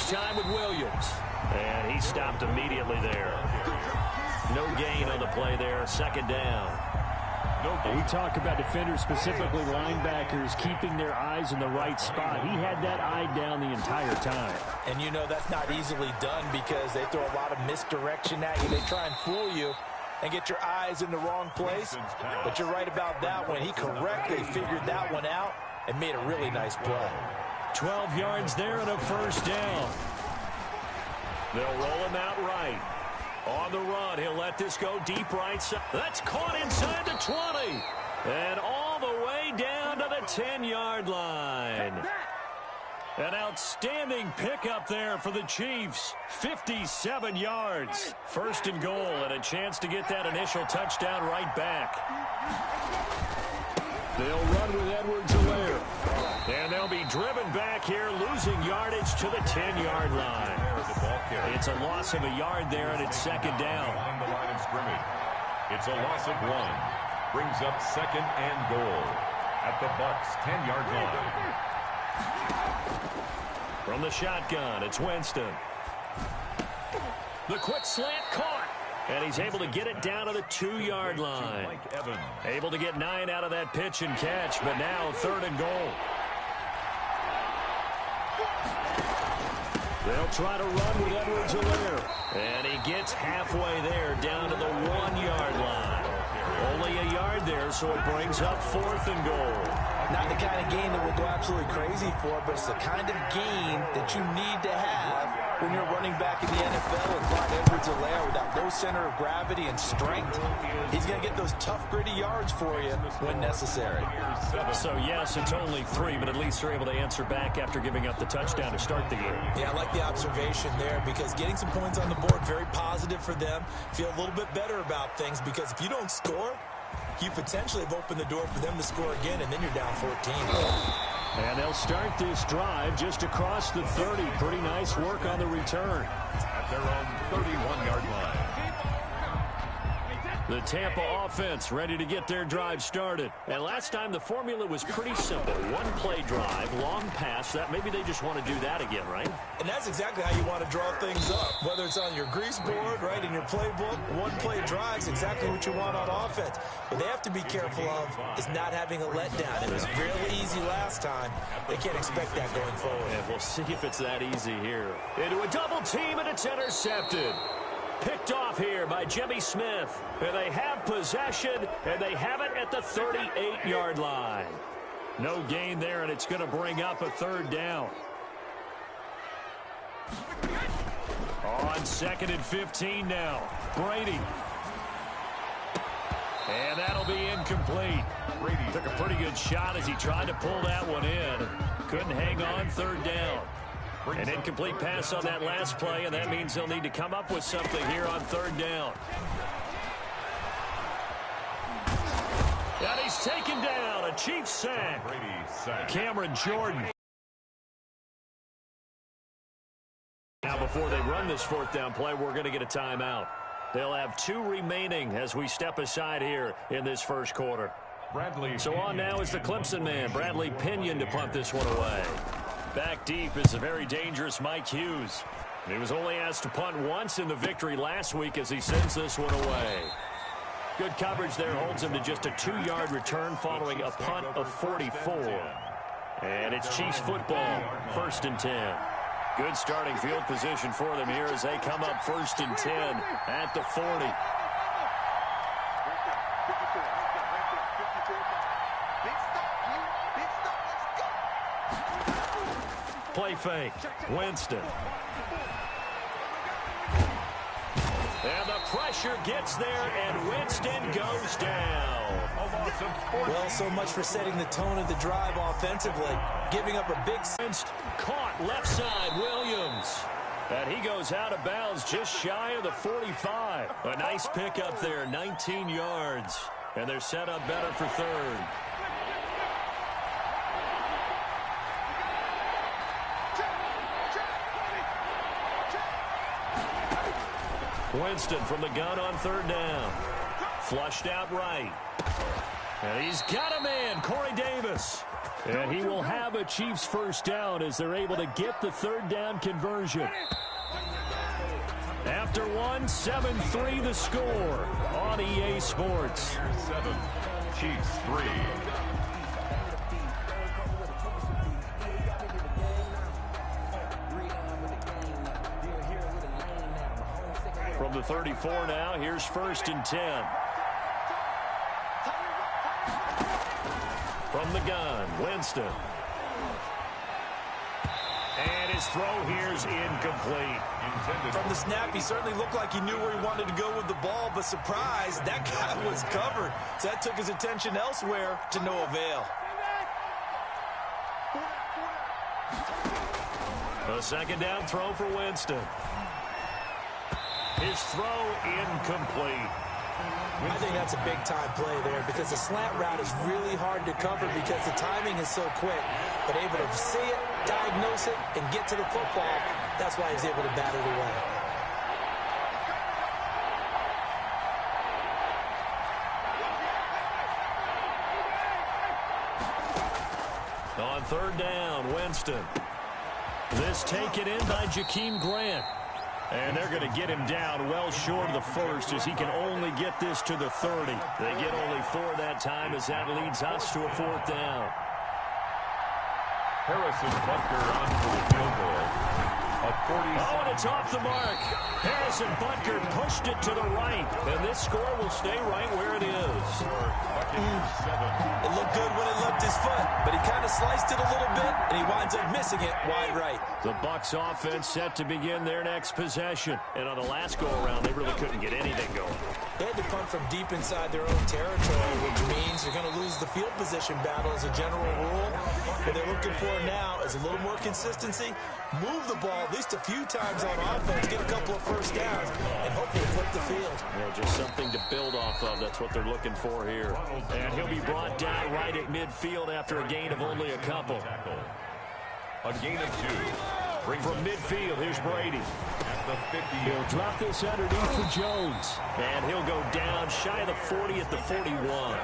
this time with Williams. And he stopped immediately there. No gain on the play there. Second down. We talk about defenders, specifically linebackers, keeping their eyes in the right spot. He had that eye down the entire time. And you know that's not easily done because they throw a lot of misdirection at you. They try and fool you and get your eyes in the wrong place. But you're right about that one. He correctly figured that one out and made a really nice play. 12 yards there and a first down. They'll roll him out right. On the run, he'll let this go deep right side. That's caught inside the 20. And all the way down to the 10-yard line. An outstanding pickup there for the Chiefs. 57 yards. First and goal, and a chance to get that initial touchdown right back. They'll run with Edwards-Helaire. And they'll be driven back here, losing yardage to the 10-yard line. It's a loss of a yard there, and it's second down. On the line of scrimmage. It's a loss of 1. Brings up second and goal at the Bucs' 10-yard line. From the shotgun, it's Winston. The quick slant caught. And he's able to get it down to the 2-yard line. Able to get 9 out of that pitch and catch, but now third and goal. They'll try to run with Edwards-Helaire. And he gets halfway there, down to the 1-yard line. Only a yard there, so it brings up fourth and goal. Not the kind of gain that we'll go absolutely crazy for, but it's the kind of gain that you need to have when you're running back in the NFL and Clyde Edwards-Helaire with that low center of gravity and strength. He's going to get those tough, gritty yards for you when necessary. So, yes, it's only 3, but at least they're able to answer back after giving up the touchdown to start the game. Yeah, I like the observation there because getting some points on the board, very positive for them. Feel a little bit better about things because if you don't score, you potentially have opened the door for them to score again, and then you're down 14. And they'll start this drive just across the 30. Pretty nice work on the return. At their own 31-yard line. The Tampa offense ready to get their drive started. And last time the formula was pretty simple. One-play drive, long pass. That maybe they just want to do that again, right? And that's exactly how you want to draw things up. Whether it's on your grease board, right, in your playbook, one-play drive is exactly what you want on offense. What they have to be careful of is not having a letdown. It was really easy last time. They can't expect that going forward. And we'll see if it's that easy here. Into a double team, and it's intercepted. Picked off here by Jimmy Smith. And they have possession, and they have it at the 38-yard line. No gain there, and it's going to bring up a third down. On second and 15 now. Brady. And that'll be incomplete. Brady took a pretty good shot as he tried to pull that one in. Couldn't hang on, third down. An incomplete pass on that last play, and that means they'll need to come up with something here on third down. And he's taken down. A Chiefs sack. Cameron Jordan. Now, before they run this fourth down play, we're going to get a timeout. They'll have 2 remaining as we step aside here in this first quarter. So on now is the Clemson man, Bradley Pinion, to punt this one away. Back deep is the very dangerous Mike Hughes. He was only asked to punt once in the victory last week as he sends this one away. Good coverage there holds him to just a 2-yard return following a punt of 44. And it's Chiefs football, 1st and 10. Good starting field position for them here as they come up 1st and 10 at the 40. Play fake. Winston. And the pressure gets there, and Winston goes down. Well, so much for setting the tone of the drive offensively. Giving up a big... Caught left side, Williams. And he goes out of bounds just shy of the 45. A nice pickup there, 19 yards. And they're set up better for third. Winston from the gun on third down. Flushed out right. And he's got a man, Corey Davis. And he will have a Chiefs first down as they're able to get the third down conversion. After one, 7-3 the score on EA Sports. 7, Chiefs 3. From the 34 now, here's 1st and 10. From the gun, Winston. And his throw here is incomplete. From the snap, he certainly looked like he knew where he wanted to go with the ball, but surprise, that guy was covered. So that took his attention elsewhere to no avail. A 2nd down throw for Winston. His throw incomplete. I think that's a big-time play there because the slant route is really hard to cover because the timing is so quick. But able to see it, diagnose it, and get to the football, that's why he's able to bat it away. On 3rd down, Winston. This taken in by Jakeem Grant. And they're going to get him down well short of the 1st as he can only get this to the 30. They get only 4 that time as that leads us to a 4th down. Harrison Butker on for the field goal. Oh, and it's off the mark. Harrison Butker pushed it to the right. And this score will stay right where it is. It looked good when it left his foot, but he kind of sliced it a little bit, and he winds up missing it wide right. The Bucs offense set to begin their next possession. And on the last go-around, they really couldn't get anything going. They had to punt from deep inside their own territory, which means they're going to lose the field position battle as a general rule. What they're looking for now is a little more consistency, move the ball at least a few times on offense, get a couple of first downs, and hopefully flip the field. Yeah, just something to build off of. That's what they're looking for here. And he'll be brought down right at midfield after a gain of only a couple. A gain of 2. From midfield, here's Brady. At the 50. He'll drop this underneath for Jones. And he'll go down shy of the 40 at the 41.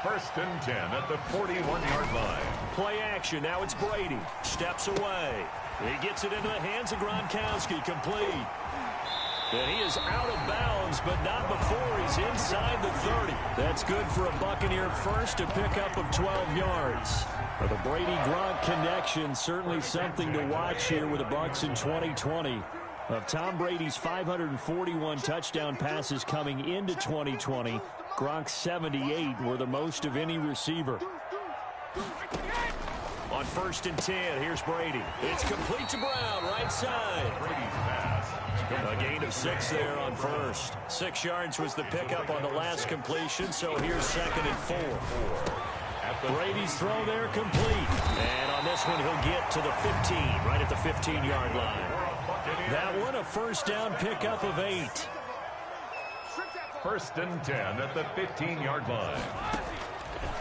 1st and 10 at the 41-yard line. Play action. Now it's Brady. Steps away. He gets it into the hands of Gronkowski. Complete. And he is out of bounds, but not before he's inside the 30. That's good for a Buccaneer first, a pickup of 12 yards. Well, the Brady-Gronk connection, certainly something to watch here with the Bucs in 2020. Of Tom Brady's 541 touchdown passes coming into 2020, Gronk's 78 were the most of any receiver. On 1st and 10, here's Brady. It's complete to Brown, right side. Brady's pass. A gain of 6 there on 1st. 6 yards was the pickup on the last completion, so here's 2nd and 4. Brady's throw there complete. And on this one, he'll get to the 15, right at the 15-yard line. That one, a first down pickup of 8. 1st and 10 at the 15-yard line.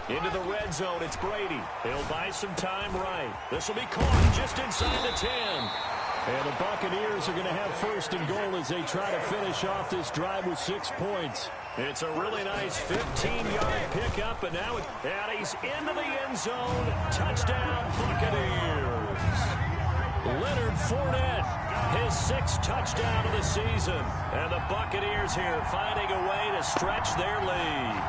Into the red zone, it's Brady. He'll buy some time right. This will be caught just inside the 10. And the Buccaneers are going to have 1st and goal as they try to finish off this drive with 6 points. It's a really nice 15-yard pickup, and now he's into the end zone. Touchdown, Buccaneers. Leonard Fournette, his 6th touchdown of the season. And the Buccaneers here finding a way to stretch their lead.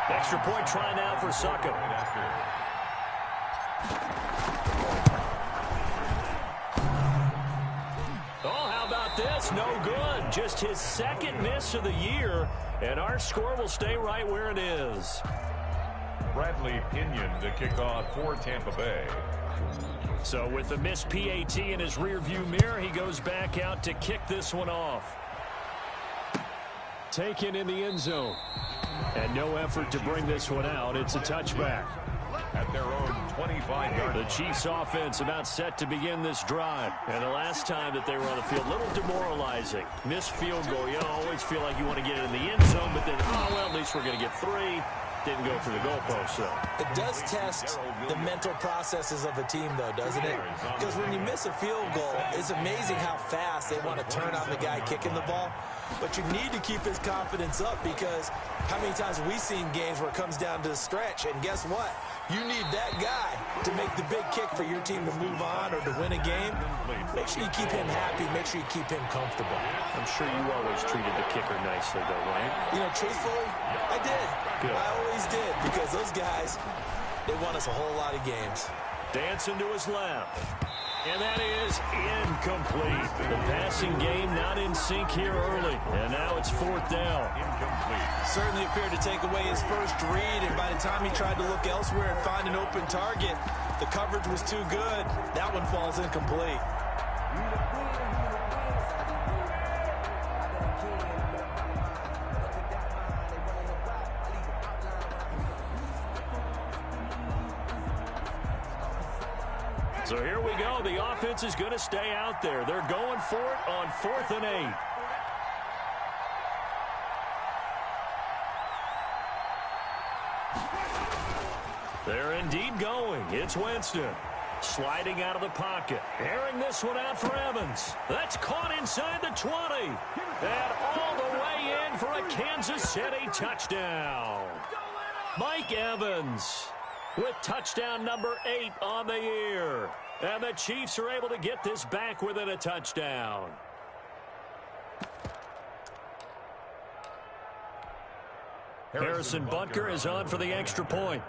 Extra point try now for Succop. Oh, how about this? No good. Just his 2nd miss of the year, and our score will stay right where it is. Bradley Pinion to kick off for Tampa Bay. So with the missed PAT in his rearview mirror, he goes back out to kick this one off. Taken in the end zone. And no effort to bring this one out. It's a touchback. At their own 25-yard line. The Chiefs offense about set to begin this drive. And the last time that they were on the field, a little demoralizing. Missed field goal. You always feel like you want to get it in the end zone, but then, oh, well, at least we're going to get 3. Didn't go for the goalpost, so. It does test the mental processes of a team, though, doesn't it? Because when you miss a field goal, it's amazing how fast they want to turn on the guy kicking the ball. But you need to keep his confidence up, because how many times have we seen games where it comes down to the stretch, and guess what? You need that guy to make the big kick for your team to move on or to win a game. Make sure you keep him happy. Make sure you keep him comfortable. I'm sure you always treated the kicker nicely, though, right? You know, truthfully, I did. Good. I always did, because those guys, they won us a whole lot of games. Dancing to his left. And that is incomplete. The passing game not in sync here early. And now it's 4th down. Incomplete. Certainly appeared to take away his first read, and by the time he tried to look elsewhere and find an open target, the coverage was too good. That one falls incomplete. So here we go. The offense is going to stay out there. They're going for it on 4th and 8. They're indeed going. It's Winston. Sliding out of the pocket. Airing this one out for Evans. That's caught inside the 20. And all the way in for a Kansas City touchdown. Mike Evans with touchdown number 8 on the year. And the Chiefs are able to get this back within a touchdown. Harrison Butker is on for the extra point.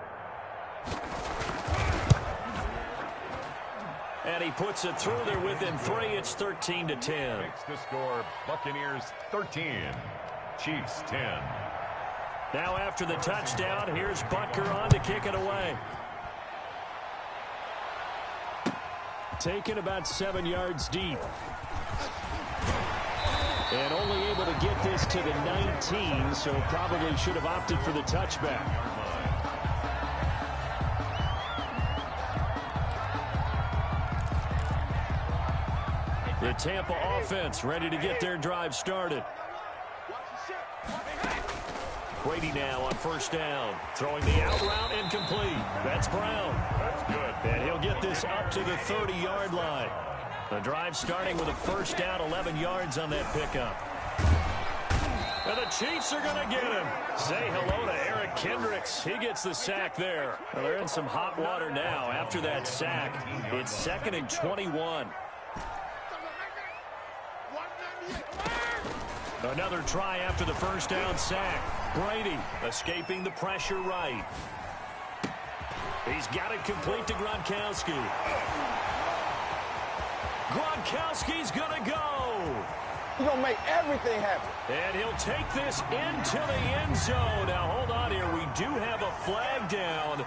And he puts it through there within 3. It's 13-10. Makes the score Buccaneers 13, Chiefs 10. Now after the touchdown, here's Butker on to kick it away. Taken about 7 yards deep. And only able to get this to the 19, so probably should have opted for the touchback. The Tampa offense ready to get their drive started. Brady now on 1st down. Throwing the out route incomplete. That's Brown. That's good. And he'll get this up to the 30-yard line. The drive starting with a 1st down, 11 yards on that pickup. And the Chiefs are going to get him. Say hello to Eric Kendricks. He gets the sack there. Well, they're in some hot water now after that sack. It's 2nd and 21. Another try after the 1st down sack. Brady escaping the pressure right. He's got it complete to Gronkowski. Gronkowski's going to go. He's going to make everything happen. And he'll take this into the end zone. Now, hold on here. We do have a flag down.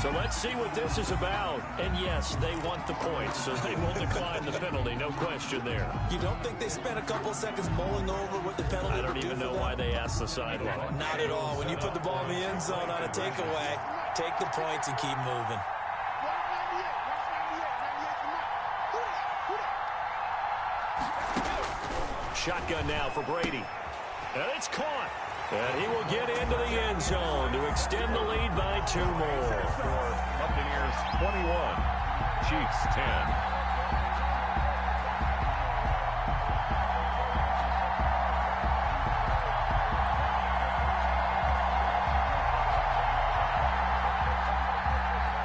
So let's see what this is about. And, yes, they want the points, so they will decline the penalty. No question there. You don't think they spent a couple seconds mulling over what the penalty I don't even know why they asked the sideline. Not at all. When you put the ball in the end zone on a takeaway, take the points and keep moving. Shotgun now for Brady. And it's caught. And he will get into the end zone to extend the lead by 2 more. Buccaneers 21, Chiefs 10.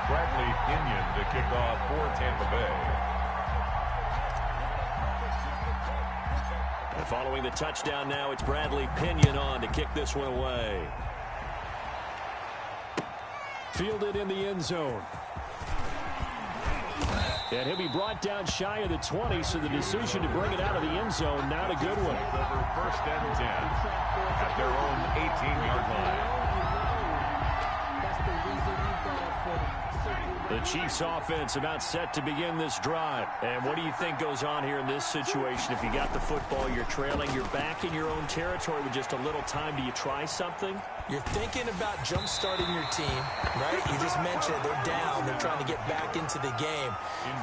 Bradley Pinion to kick off for Tampa Bay. And following the touchdown now, it's Bradley Pinion on to kick this one away. Fielded in the end zone. And he'll be brought down shy of the 20, so the decision to bring it out of the end zone, not a good one. Over 1st and 10 at their own 18-yard line. That's the reason we brought for them. The Chiefs offense about set to begin this drive. And what do you think goes on here in this situation? If you got the football, you're trailing, you're back in your own territory with just a little time. Do you try something? You're thinking about jump-starting your team, right? You just mentioned they're down. They're trying to get back into the game.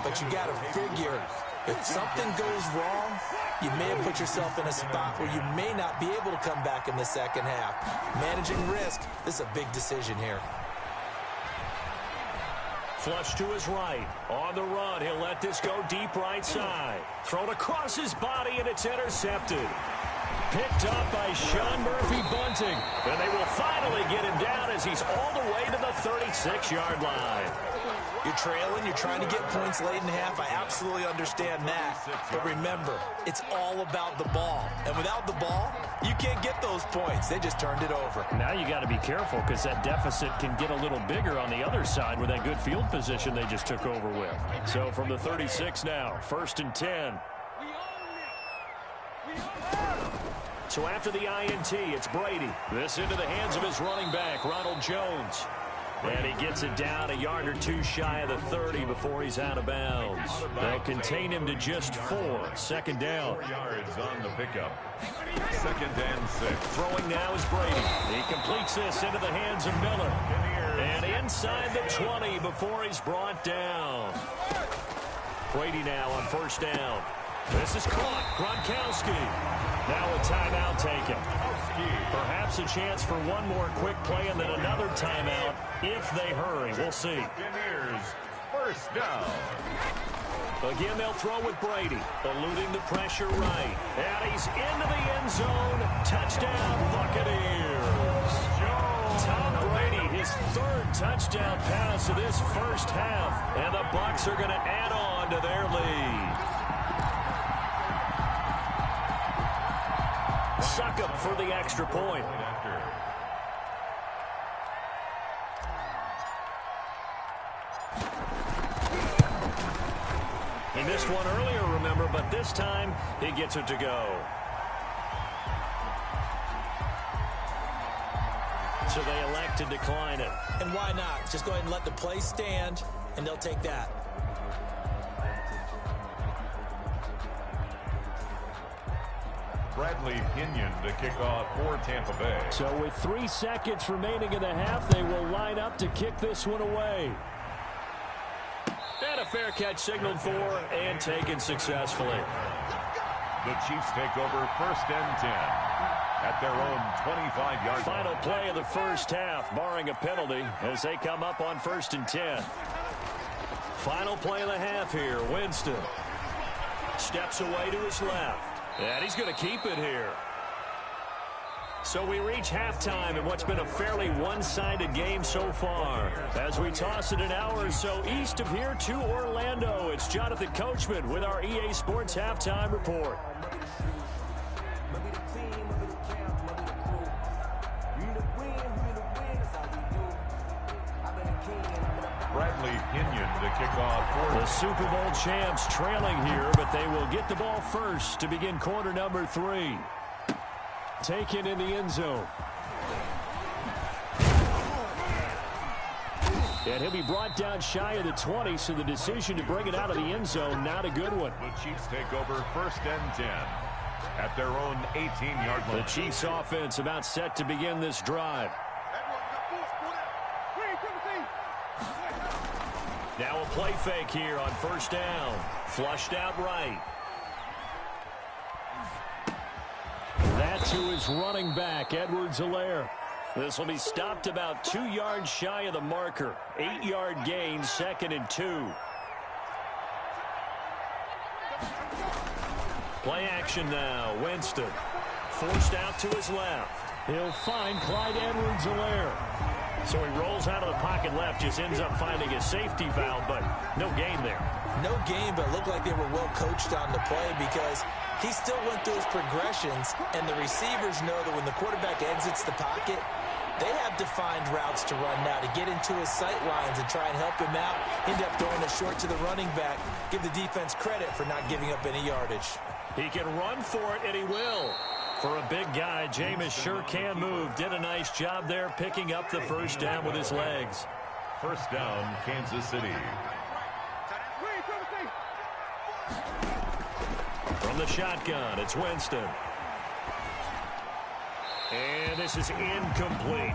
But you got to figure, if something goes wrong, you may have put yourself in a spot where you may not be able to come back in the second half. Managing risk, this is a big decision here. Flush to his right. On the run, he'll let this go deep right side. Thrown across his body, and it's intercepted. Picked up by Sean Murphy-Bunting. And they will finally get him down as he's all the way to the 36-yard line. You're trailing, you're trying to get points late in half. I absolutely understand that. But remember, it's all about the ball. And without the ball, you can't get those points. They just turned it over. Now you got to be careful because that deficit can get a little bigger on the other side with that good field position they just took over with. So from the 36 now, 1st and 10. So after the INT, it's Brady. This into the hands of his running back, Ronald Jones. And he gets it down a yard or two shy of the 30 before he's out of bounds. They'll contain him to just 4. 2nd down. 4 yards on the pickup. 2nd and 6. Throwing now is Brady. He completes this into the hands of Miller. And inside the 20 before he's brought down. Brady now on 1st down. This is caught. Gronkowski. Now a timeout taken. Perhaps a chance for one more quick play and then another timeout if they hurry. We'll see. 1st down. Again, they'll throw with Brady. Eluding the pressure right. And he's into the end zone. Touchdown, Buccaneers. Tom Brady, his 3rd touchdown pass of this first half. And the Bucs are going to add on to their lead. Suck up for the extra point. He missed one earlier, remember, but this time he gets it to go. So they elect to decline it. And why not? Just go ahead and let the play stand, and they'll take that. Bradley Pinion to kick off for Tampa Bay. So with 3 seconds remaining in the half, they will line up to kick this one away. And a fair catch signaled for and taken successfully. The Chiefs take over 1st and 10 at their own 25-yard line. Final play of the first half, barring a penalty, as they come up on 1st and 10. Final play of the half here. Winston steps away to his left. And he's going to keep it here. So we reach halftime in what's been a fairly one-sided game so far. As we toss it an hour or so east of here to Orlando, it's Jonathan Coachman with our EA Sports Halftime Report. Bradley Pinion to kick off for the Super Bowl champs trailing here, but they will get the ball first to begin quarter number 3. Taken in the end zone. And he'll be brought down shy of the 20, so the decision to bring it out of the end zone, not a good one. The Chiefs take over 1st and 10 at their own 18-yard line. The Chiefs offense about set to begin this drive. Now a play fake here on 1st down. Flushed out right. That to his running back, Edwards-Helaire. This will be stopped about 2 yards shy of the marker. 8-yard gain, 2nd and 2. Play action now. Winston forced out to his left. He'll find Clyde Edwards-Helaire. So he rolls out of the pocket left, just ends up finding a safety valve, but no gain there. No gain, but looked like they were well coached on the play because he still went through his progressions, and the receivers know that when the quarterback exits the pocket, they have defined routes to run now to get into his sight lines and try and help him out. End up throwing it short to the running back. Give the defense credit for not giving up any yardage. He can run for it, and he will. For a big guy, Jameis sure can move. Did a nice job there picking up the first down with his legs. First down, Kansas City. From the shotgun, it's Winston. And this is incomplete.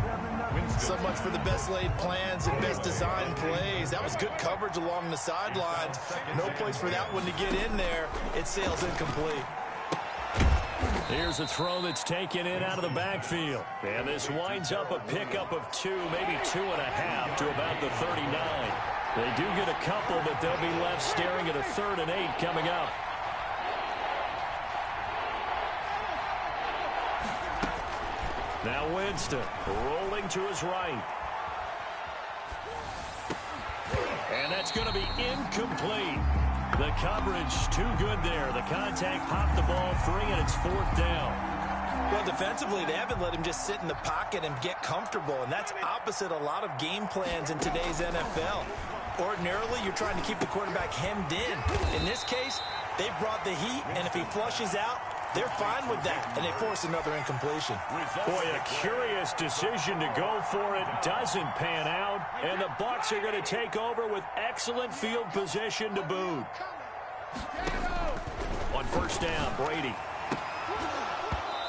So much for the best laid plans and best designed plays. That was good coverage along the sidelines. No place for that one to get in there. It sails incomplete. Here's a throw that's taken in out of the backfield. And this winds up a pickup of 2, maybe 2.5 to about the 39. They do get a couple, but they'll be left staring at a 3rd and 8 coming up. Now Winston rolling to his right. And that's going to be incomplete. The coverage too good there. The contact popped the ball free, and it's 4th down. Well, defensively, they haven't let him just sit in the pocket and get comfortable, and that's opposite a lot of game plans in today's NFL. Ordinarily, you're trying to keep the quarterback hemmed in. In this case, they brought the heat, and if he flushes out, they're fine with that, and they force another incompletion. Boy, a curious decision to go for it. Doesn't pan out, and the Bucs are going to take over with excellent field position to boot. On first down, Brady.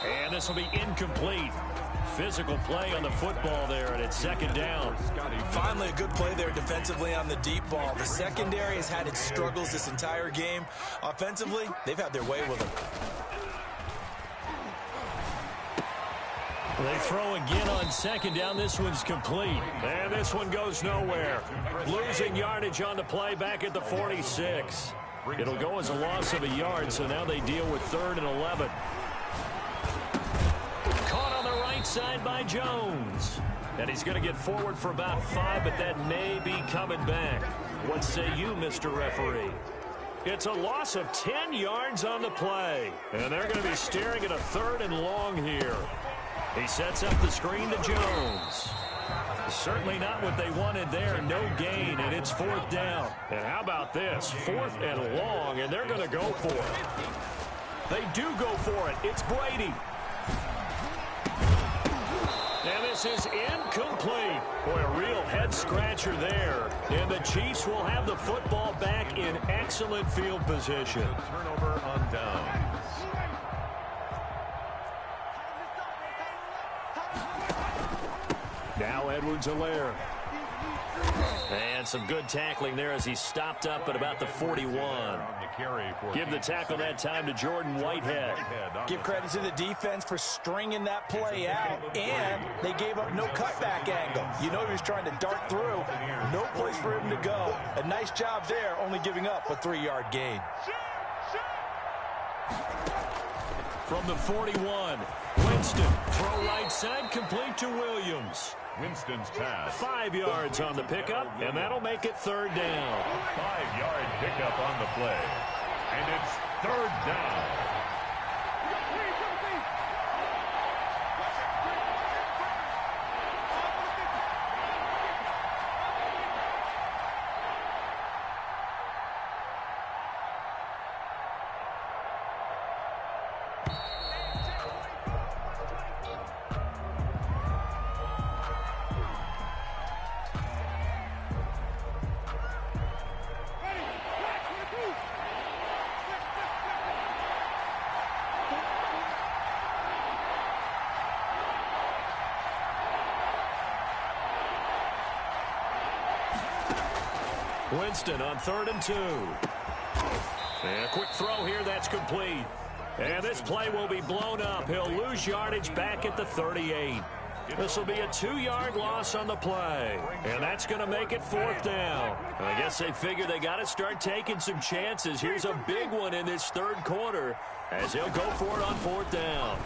And this will be incomplete. Physical play on the football there, and it's 2nd down. Finally, a good play there defensively on the deep ball. The secondary has had its struggles this entire game. Offensively, they've had their way with them. They throw again on 2nd down. This one's complete. And this one goes nowhere. Losing yardage on the play back at the 46. It'll go as a loss of a yard, so now they deal with 3rd and 11. Caught on the right side by Jones. And he's going to get forward for about 5, but that may be coming back. What say you, Mr. Referee? It's a loss of 10 yards on the play. And they're going to be staring at a 3rd and long here. He sets up the screen to Jones. Certainly not what they wanted there. No gain, and it's 4th down. And how about this? 4th and long, and they're going to go for it. They do go for it. It's Brady. And this is incomplete. Boy, a real head-scratcher there. And the Chiefs will have the football back in excellent field position. Turnover on downs. Now Edwards-Helaire. And some good tackling there as he stopped up at about the 41. Give the tackle that time to Jordan Whitehead. Give credit to the defense for stringing that play out, and they gave up no cutback angle. You know he was trying to dart through. No place for him to go. A nice job there, only giving up a 3-yard gain. From the 41, Winston, throw right side, complete to Williams. Winston's pass. 5 yards on the pickup, and that'll make it 3rd down. 5-yard pickup on the play. And it's 3rd down. Winston on 3rd and 2. And a quick throw here, that's complete. And this play will be blown up. He'll lose yardage back at the 38. This will be a 2-yard loss on the play. And that's going to make it 4th down. I guess they figure they got to start taking some chances. Here's a big one in this 3rd quarter as he'll go for it on 4th down.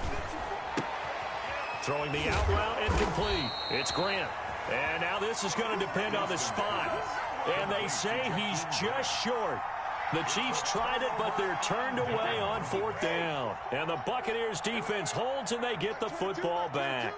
Throwing the out route and complete. It's Grant. And now this is going to depend on the spot. And they say he's just short. The Chiefs tried it, but they're turned away on 4th down. And the Buccaneers defense holds, and they get the football back.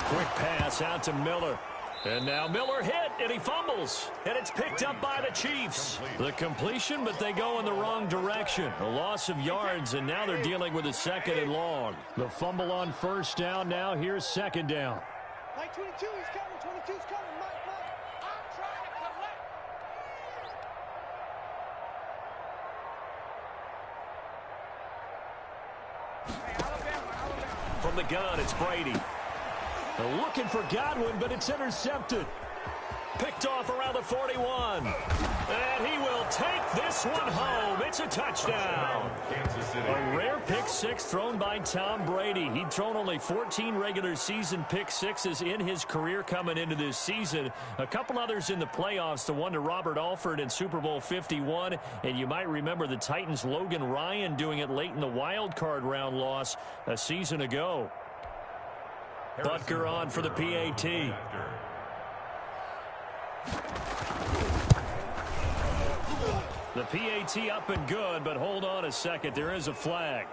Quick pass out to Miller. And now Miller hit, and he fumbles. And it's picked up by the Chiefs. The completion, but they go in the wrong direction. A loss of yards, and now they're dealing with a 2nd and long. The fumble on 1st down. Now here's 2nd down. Mike 22, he's coming. 22's coming. Mike. I'm trying to collect. Alabama. From the gun, it's Brady. They're looking for Godwin, but it's intercepted. Picked off around the 41. And he will take this one home. It's a touchdown. A rare pick six thrown by Tom Brady. He'd thrown only 14 regular season pick sixes in his career coming into this season. A couple others in the playoffs, the one to Robert Alford in Super Bowl 51. And you might remember the Titans' Logan Ryan doing it late in the wild card round loss a season ago. Butker on for the PAT. The PAT up and good, but hold on a second. There is a flag.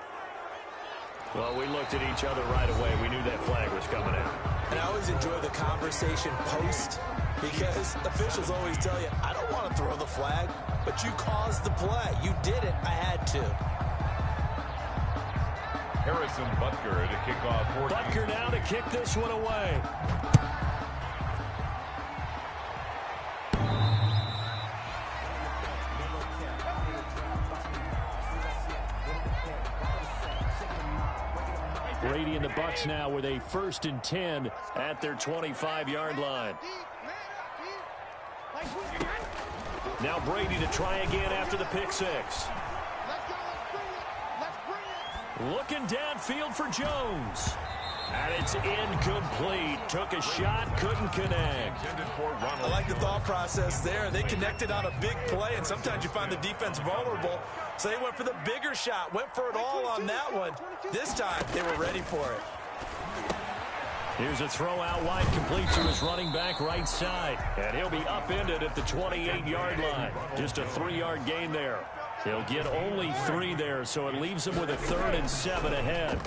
Well, we looked at each other right away. We knew that flag was coming out. And I always enjoy the conversation post because officials always tell you, I don't want to throw the flag, but you caused the play. You did it. I had to. Harrison Butker to kick off. Butker now to kick this one away. Brady and the Bucs now with a 1st and 10 at their 25-yard line. Now Brady to try again after the pick six. Looking downfield for Jones. And it's incomplete. Took a shot, couldn't connect. I like the thought process there. They connected on a big play, and sometimes you find the defense vulnerable. So they went for the bigger shot, went for it all on that one. This time, they were ready for it. Here's a throw out wide, complete to his running back right side. And he'll be upended at the 28-yard line. Just a 3-yard gain there. He'll get only 3 there, so it leaves him with a 3rd and 7 ahead.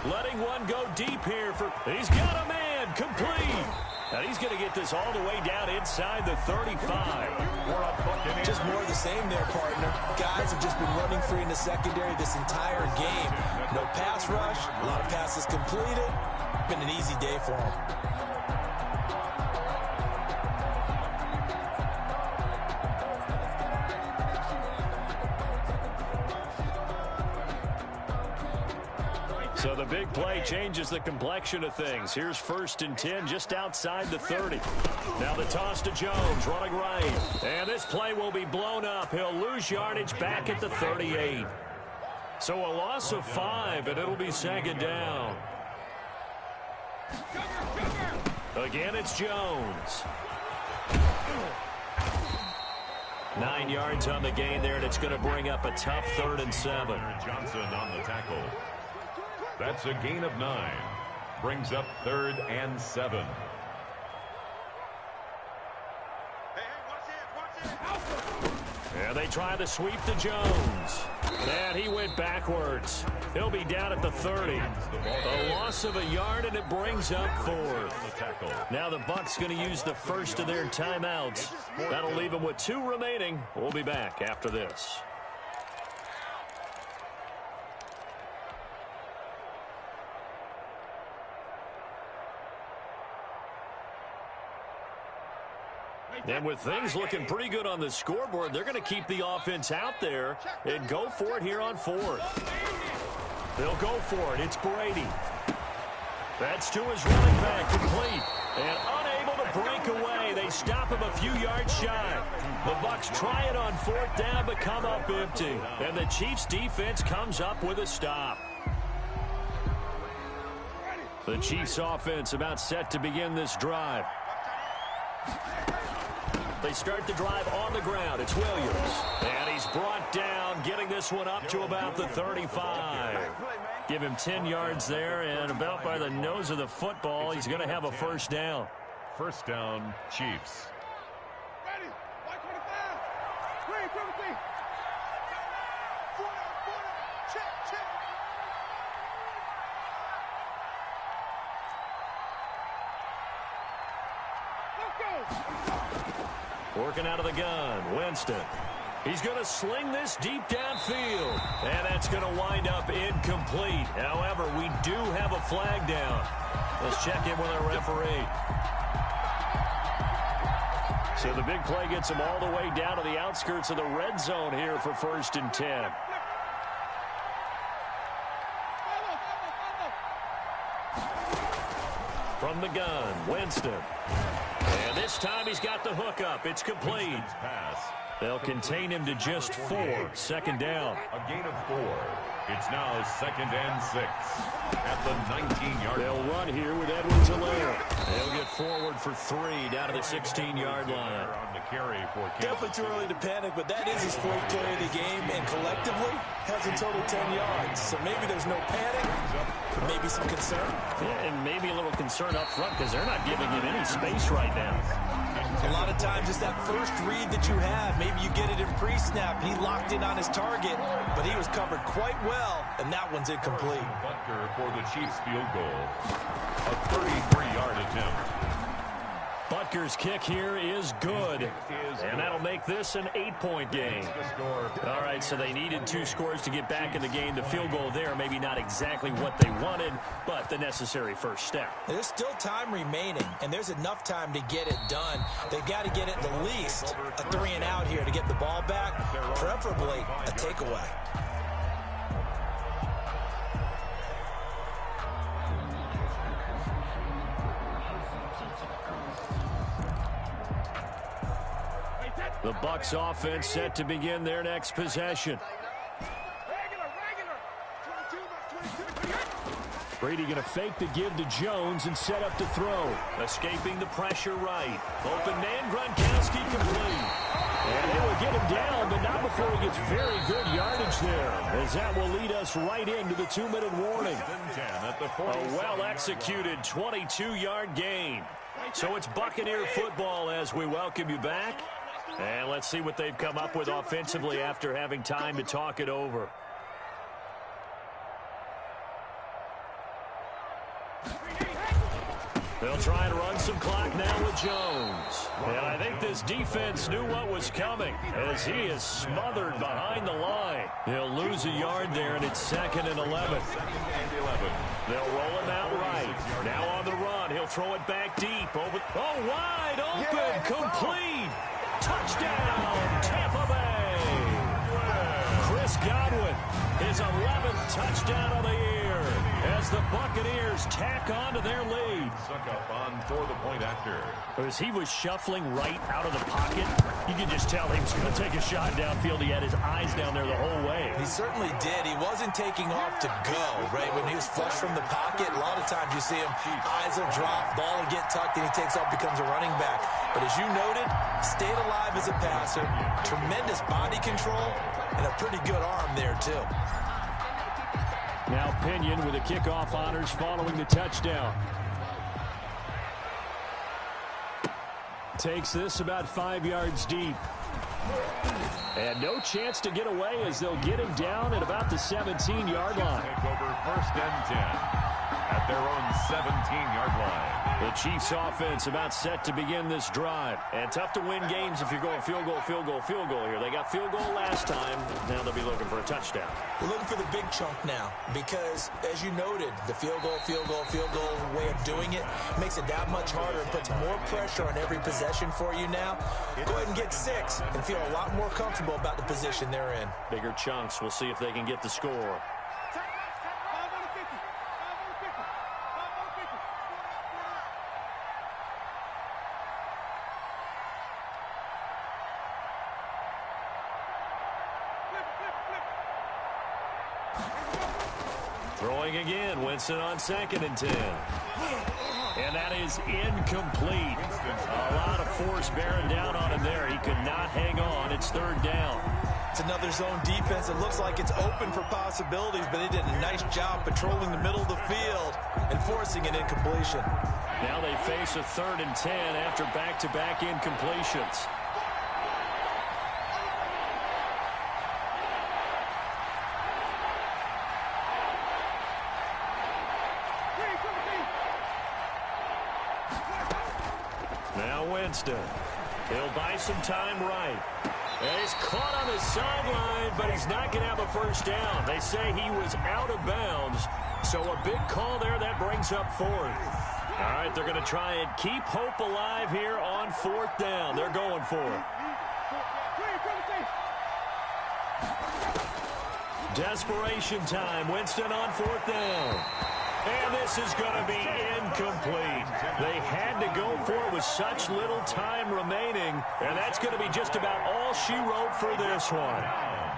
Letting one go deep here for... He's got a man, complete. And he's going to get this all the way down inside the 35. Just more of the same there, partner. Guys have just been running free in the secondary this entire game. No pass rush, a lot of passes completed. Been an easy day for them. So the big play changes the complexion of things. Here's 1st and 10 just outside the 30. Now the toss to Jones, running right. And this play will be blown up. He'll lose yardage back at the 38. So a loss of 5, and it'll be 2nd down. Again, it's Jones. 9 yards on the gain there, and it's going to bring up a tough 3rd and 7. Johnson on the tackle. That's a gain of 9. Brings up 3rd and 7. And they try the sweep to Jones. And he went backwards. He'll be down at the 30. A loss of a yard, and it brings up 4th. Now the Bucs going to use the first of their timeouts. That'll leave them with 2 remaining. We'll be back after this. And with things looking pretty good on the scoreboard, they're going to keep the offense out there and go for it here on 4th. They'll go for it. It's Brady. That's to his running back, complete. And unable to break away. They stop him a few yards shy. The Bucs try it on 4th down, but come up empty. And the Chiefs' defense comes up with a stop. The Chiefs' offense about set to begin this drive. They start the drive on the ground. It's Williams. And he's brought down, getting this one up to about the 35. Give him 10 yards there, and about by the nose of the football, he's going to have a 1st down. 1st down, Chiefs. Ready. 125. 3. Check. Working out of the gun, Winston. He's going to sling this deep downfield. And that's going to wind up incomplete. However, we do have a flag down. Let's check in with our referee. So the big play gets him all the way down to the outskirts of the red zone here for 1st and 10. From the gun, Winston. And this time he's got the hook up. It's complete. They'll contain him to just 4. 2nd down. A gain of 4. It's now 2nd and 6 at the 19-yard line. They'll run here with Edwards-Helaire. They'll get forward for 3 down to the 16-yard line. Definitely too early to panic, but that is his 4th play of the game, and collectively has a total 10 yards. So maybe there's no panic, but maybe some concern. Yeah, and maybe a little concern up front because they're not giving him any space right now. A lot of times it's that first read that you have. Maybe you get it in pre-snap, and he locked in on his target, but he was covered quite well, and that one's incomplete. Butker for the Chiefs field goal. A 33-yard attempt. Butker's kick here is good, and that'll make this an 8-point game. All right, so they needed 2 scores to get back in the game. The field goal there, maybe not exactly what they wanted, but the necessary first step. There's still time remaining, and there's enough time to get it done. They've got to get at the least a 3-and-out here to get the ball back, preferably a takeaway. The Bucs offense set to begin their next possession. Brady going to fake the give to Jones and set up to throw. Escaping the pressure right. Open man, Gronkowski complete. And they will get him down, but not before he gets very good yardage there, as that will lead us right into the 2-minute warning. A well-executed 22-yard gain. So it's Buccaneer football as we welcome you back. And let's see what they've come up with offensively after having time to talk it over. They'll try and run some clock now with Jones. And I think this defense knew what was coming as he is smothered behind the line. He'll lose a yard there, and it's 2nd and 11. They'll roll him out right. Now on the run. He'll throw it back deep. Wide open. Complete. Touchdown, Tampa Bay. Chris Godwin, his 11th touchdown of the year as the Buccaneers tack on to their lead. Suck up on for the point after. As he was shuffling right out of the pocket, you could just tell he was going to take a shot downfield. He had his eyes down there the whole way. He certainly did. He wasn't taking off to go, right? When he was flush from the pocket, a lot of times you see him, eyes will drop, ball will get tucked, and he takes off, becomes a running back. But as you noted, stayed alive as a passer, tremendous body control, and a pretty good arm there, too. Now Pinion with the kickoff honors following the touchdown. Takes this about 5 yards deep. And no chance to get away as they'll get him down at about the 17-yard line. Take over 1st and 10 at their own 17-yard line. The Chiefs offense about set to begin this drive. And tough to win games if you're going field goal, field goal, field goal here. They got field goal last time. Now they'll be looking for a touchdown. We're looking for the big chunk now because, as you noted, the field goal way of doing it makes it that much harder and puts more pressure on every possession for you now. Go ahead and get 6 and feel a lot more comfortable about the position they're in. Bigger chunks. We'll see if they can get the score. Throwing again, Winston on 2nd and 10. And that is incomplete. A lot of force bearing down on him there. He could not hang on. It's 3rd down. It's another zone defense. It looks like it's open for possibilities, but they did a nice job patrolling the middle of the field and forcing an incompletion. Now they face a 3rd and 10 after back-to-back incompletions. Now Winston. He'll buy some time right. And he's caught on the sideline, but he's not going to have a first down. They say he was out of bounds. So a big call there that brings up fourth. All right, they're going to try and keep hope alive here on fourth down. They're going for it. Desperation time. Winston on fourth down. And this is going to be incomplete. They had to go for it with such little time remaining, and that's going to be just about all she wrote for this one.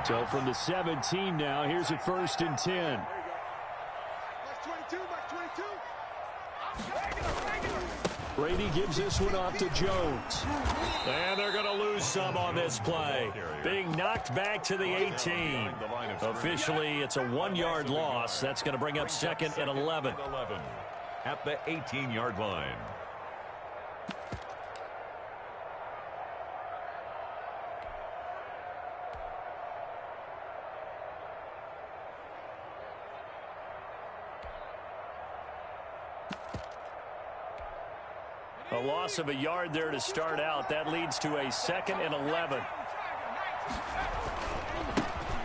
So from the 17 now, here's a 1st and 10. Brady gives this one off to Jones. And they're going to lose some on this play. Being knocked back to the 18. Officially, it's a 1-yard loss. That's going to bring up 2nd and 11. At the 18-yard line. A loss of a yard there to start out. That leads to a 2nd and 11.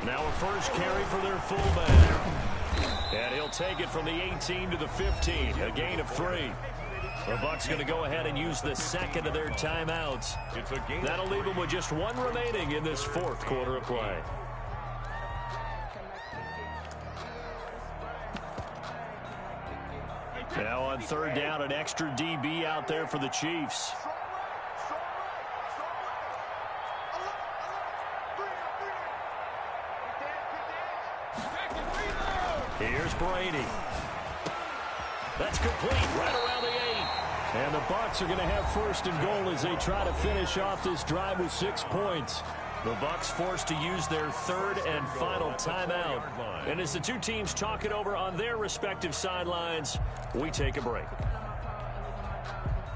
Now a first carry for their fullback. And he'll take it from the 18 to the 15. A gain of 3. The Bucs going to go ahead and use the 2nd of their timeouts. That'll leave them with just 1 remaining in this 4th quarter of play. Now on 3rd down, an extra DB out there for the Chiefs. Here's Brady. That's complete right around the 8. And the Bucs are going to have 1st and goal as they try to finish off this drive with 6 points. The Bucs forced to use their 3rd and final timeout. And as the two teams talk it over on their respective sidelines, we take a break.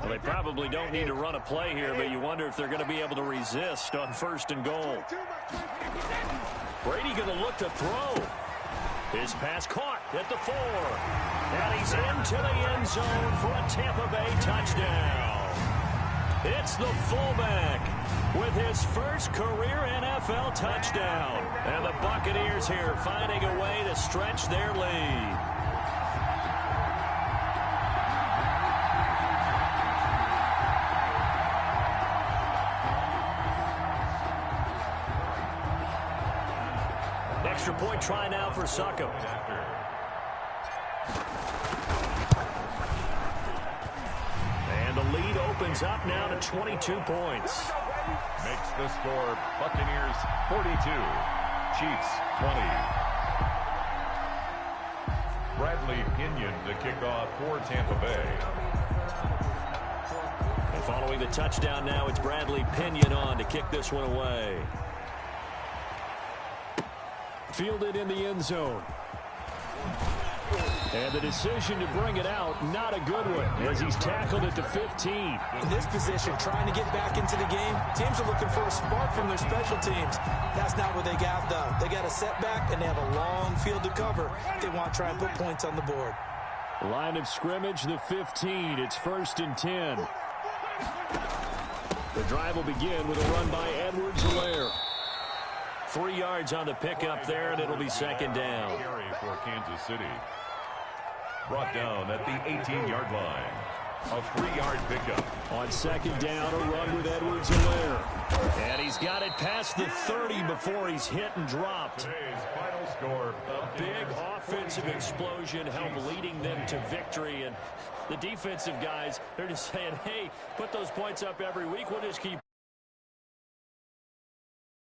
Well, they probably don't need to run a play here, but you wonder if they're going to be able to resist on 1st and goal. Brady going to look to throw. His pass caught at the 4. And he's into the end zone for a Tampa Bay touchdown. It's the fullback with his first career NFL touchdown. And the Buccaneers here finding a way to stretch their lead. Extra point try now for Succop. And the lead opens up now to 22 points. Makes the score Buccaneers 42, Chiefs 20. Bradley Pinion to kick off for Tampa Bay. And following the touchdown now, it's Bradley Pinion on to kick this one away. Fielded in the end zone. And the decision to bring it out, not a good one, as he's tackled at the 15. In this position, trying to get back into the game, teams are looking for a spark from their special teams. That's not what they got, though. They got a setback, and they have a long field to cover. They want to try and put points on the board. Line of scrimmage, the 15. It's 1st and 10. The drive will begin with a run by Edwards-Helaire. 3 yards on the pickup there, and it'll be 2nd down. Carry for Kansas City. Brought down at the 18-yard line. A 3-yard pickup. On 2nd down, a run with Edwards-Helaire. And he's got it past the 30 before he's hit and dropped. Today's final score. A big offensive explosion helped leading them to victory. And the defensive guys, they're just saying, hey, put those points up every week. We'll just keep